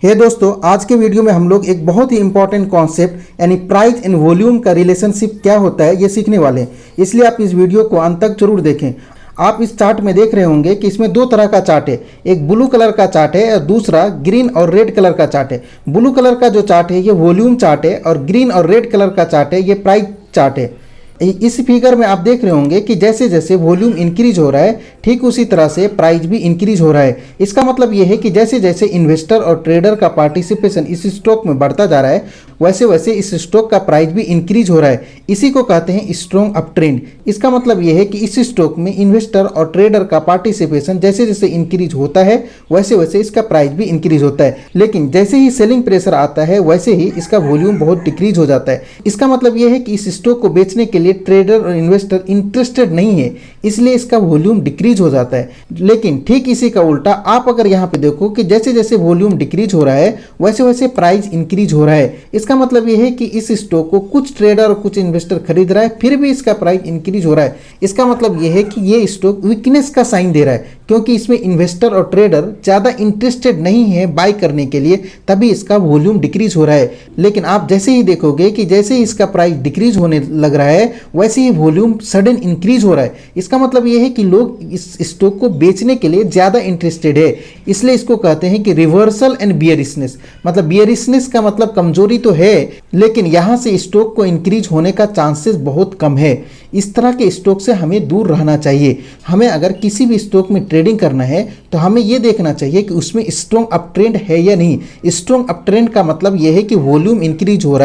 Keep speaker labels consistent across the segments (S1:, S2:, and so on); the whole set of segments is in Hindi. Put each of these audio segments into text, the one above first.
S1: हे दोस्तों, आज के वीडियो में हम लोग एक बहुत ही इंपॉर्टेंट कॉन्सेप्ट यानी प्राइस एंड वॉल्यूम का रिलेशनशिप क्या होता है ये सीखने वाले हैं। इसलिए आप इस वीडियो को अंत तक जरूर देखें। आप इस चार्ट में देख रहे होंगे कि इसमें दो तरह का चार्ट है, एक ब्लू कलर का चार्ट है और दूसरा ग्रीन और रेड कलर का चार्ट है। ब्लू कलर का जो चार्ट है ये वॉल्यूम चार्ट है और ग्रीन और रेड कलर का चार्ट है ये प्राइस चार्ट है। इस फिगर में आप देख रहे होंगे कि जैसे जैसे वॉल्यूम इंक्रीज हो रहा है ठीक उसी तरह से प्राइस भी इंक्रीज हो रहा है। इसका मतलब ये है कि जैसे जैसे इन्वेस्टर और ट्रेडर का पार्टिसिपेशन इस स्टॉक में बढ़ता जा रहा है वैसे वैसे इस स्टॉक का प्राइस भी इंक्रीज हो रहा है। इसी को कहते हैं स्ट्रॉन्ग अप ट्रेंड। इसका मतलब ये है कि इस स्टॉक में इन्वेस्टर और ट्रेडर का पार्टिसिपेशन जैसे जैसे इंक्रीज होता है वैसे वैसे इसका प्राइस भी इंक्रीज होता है। लेकिन जैसे ही सेलिंग प्रेशर आता है वैसे ही इसका वॉल्यूम बहुत डिक्रीज हो जाता है। इसका मतलब ये है कि इस स्टॉक को बेचने के लिए ट्रेडर और इन्वेस्टर इंटरेस्टेड नहीं है, इसलिए इसका वॉल्यूम डिक्रीज हो जाता है। लेकिन ठीक इसी का उल्टा आप अगर यहाँ पे देखो कि जैसे जैसे वॉल्यूम डिक्रीज हो रहा है वैसे वैसे प्राइस इंक्रीज हो रहा है। इसका मतलब यह है कि इस स्टॉक को कुछ ट्रेडर और कुछ इन्वेस्टर खरीद रहा है फिर भी इसका प्राइस इंक्रीज हो रहा है। इसका मतलब यह है कि ये स्टॉक वीकनेस का साइन दे रहा है, क्योंकि इसमें इन्वेस्टर और ट्रेडर ज़्यादा इंटरेस्टेड नहीं है बाय करने के लिए, तभी इसका वॉल्यूम डिक्रीज हो रहा है। लेकिन आप जैसे ही देखोगे कि जैसे ही इसका प्राइस डिक्रीज होने लग रहा है वैसे ही वॉल्यूम सडन इंक्रीज हो रहा है। इसका मतलब यह है कि लोग इस स्टॉक को बेचने के लिए ज़्यादा इंटरेस्टेड है, इसलिए इसको कहते हैं कि रिवर्सल एंड बियरिशनेस। मतलब बियरिशनेस का मतलब कमजोरी तो है लेकिन यहाँ से स्टॉक को इंक्रीज होने का चांसेस बहुत कम है। इस तरह के स्टॉक से हमें दूर रहना चाहिए। हमें अगर किसी भी स्टॉक में ट्रेडिंग करना है तो हमें यह देखना चाहिए कि उसमें स्ट्रॉन्ग अप ट्रेंड है या नहीं। स्ट्रॉन्ग अप ट्रेंड का मतलब यह है कि वॉल्यूम इंक्रीज हो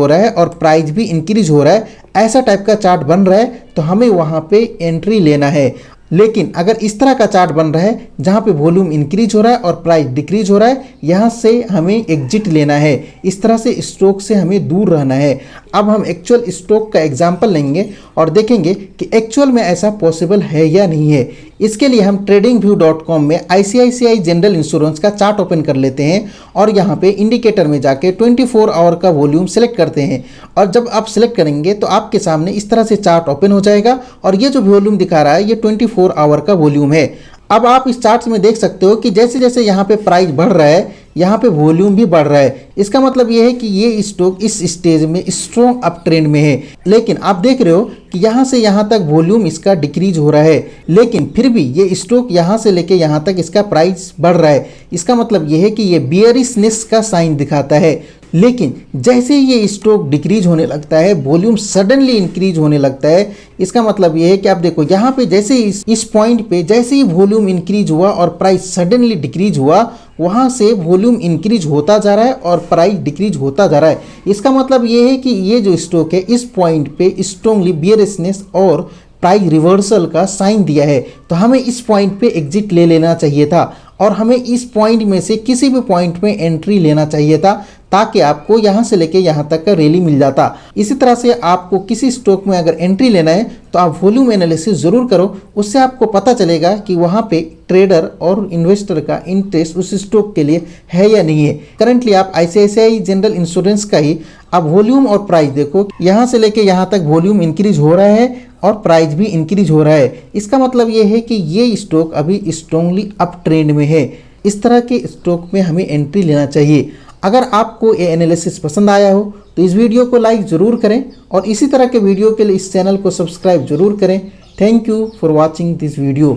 S1: रहा है और प्राइस भी इंक्रीज हो रहा है, ऐसा टाइप का चार्ट बन रहा है तो हमें वहाँ पे एंट्री लेना है। लेकिन अगर इस तरह का चार्ट बन रहा है जहाँ पे वॉल्यूम इंक्रीज हो रहा है और प्राइस डिक्रीज हो रहा है, यहाँ से हमें एग्जिट लेना है। इस तरह से स्टॉक से हमें दूर रहना है। अब हम एक्चुअल स्टॉक का एग्जांपल लेंगे और देखेंगे कि एक्चुअल में ऐसा पॉसिबल है या नहीं है। इसके लिए हम tradingview.com में ICICI जनरल इंश्योरेंस का चार्ट ओपन कर लेते हैं और यहाँ पे इंडिकेटर में जाके 24 आवर का वॉल्यूम सेलेक्ट करते हैं। और जब आप सेलेक्ट करेंगे तो आपके सामने इस तरह से चार्ट ओपन हो जाएगा और ये जो वॉल्यूम दिखा रहा है ये 24 आवर का वॉल्यूम है। अब आप इस चार्ट में देख सकते हो कि जैसे जैसे यहाँ पे प्राइस बढ़ रहा है यहाँ पे वॉल्यूम भी बढ़ रहा है। इसका मतलब ये है कि ये स्टॉक इस स्टेज में स्ट्रॉन्ग अप ट्रेंड में है। लेकिन आप देख रहे हो कि यहाँ से यहाँ तक वॉल्यूम इसका डिक्रीज हो रहा है, लेकिन फिर भी ये स्टॉक यहाँ से लेके यहाँ तक इसका प्राइस बढ़ रहा है। इसका मतलब ये है कि ये बियरिशनेस का साइन दिखाता है। लेकिन जैसे ही ये स्टॉक डिक्रीज होने लगता है वॉल्यूम सडनली इंक्रीज होने लगता है। इसका मतलब ये है कि आप देखो यहाँ पे जैसे इस पॉइंट पे जैसे ही वॉल्यूम इंक्रीज हुआ और प्राइस सडनली डिक्रीज हुआ, वहाँ से वॉल्यूम इंक्रीज होता जा रहा है और प्राइस डिक्रीज होता जा रहा है। इसका मतलब ये है कि ये जो स्टॉक है इस पॉइंट पे स्ट्रॉन्गली बियरिशनेस और प्राइस रिवर्सल का साइन दिया है, तो हमें इस पॉइंट पे एग्जिट ले लेना चाहिए था और हमें इस पॉइंट में से किसी भी पॉइंट में एंट्री लेना चाहिए था ताकि आपको यहाँ से लेके यहाँ तक का रैली मिल जाता। इसी तरह से आपको किसी स्टॉक में अगर एंट्री लेना है तो आप वॉल्यूम एनालिसिस ज़रूर करो, उससे आपको पता चलेगा कि वहाँ पे ट्रेडर और इन्वेस्टर का इंटरेस्ट उस स्टॉक के लिए है या नहीं है। करंटली आप ICICI जनरल इंश्योरेंस का ही आप वॉल्यूम और प्राइस देखो, यहाँ से लेके यहाँ तक वॉल्यूम इंक्रीज हो रहा है और प्राइस भी इंक्रीज हो रहा है। इसका मतलब ये है कि ये स्टॉक अभी स्ट्रॉन्गली अप ट्रेंड में है। इस तरह के स्टॉक में हमें एंट्री लेना चाहिए। अगर आपको ये एनालिसिस पसंद आया हो तो इस वीडियो को लाइक ज़रूर करें और इसी तरह के वीडियो के लिए इस चैनल को सब्सक्राइब ज़रूर करें। Thank you for watching this video.